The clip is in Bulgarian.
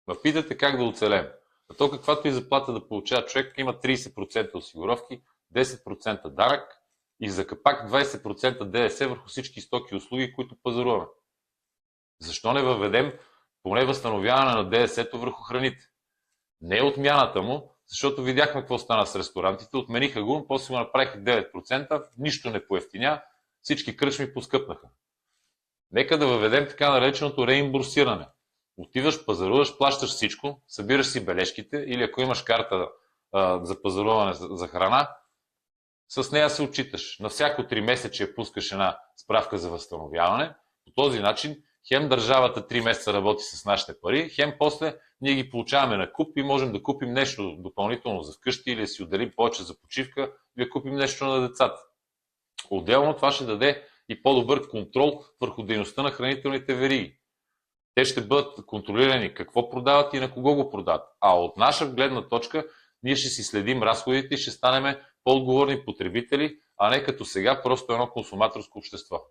Ма питате как да оцелем. А то каквато и заплата да получава човек, има 30% осигуровки, 10% данък и за капак 20% ДДС върху всички стоки и услуги, които пазаруваме. Защо не въведем поне възстановяване на ДДС-то върху храните? Не е отмяната му, защото видяхме какво стана с ресторантите, отмениха го, после го направиха 9%, нищо не поевтиня, всички кръчми поскъпнаха. Нека да въведем така нареченото реимбурсиране. Отиваш, пазаруваш, плащаш всичко, събираш си бележките или ако имаш карта за пазаруване за храна, с нея се отчиташ. На всяко 3 месече пускаш една справка за възстановяване. По този начин хем държавата 3 месеца работи с нашите пари, хем после ние ги получаваме на куп и можем да купим нещо допълнително за вкъщи или да си отделим повече за почивка или да купим нещо на децата. Отделно това ще даде и по-добър контрол върху дейността на хранителните вериги. Те ще бъдат контролирани какво продават и на кого го продават. А от наша гледна точка ние ще си следим разходите и ще станем по-отговорни потребители, а не като сега просто едно консуматорско общество.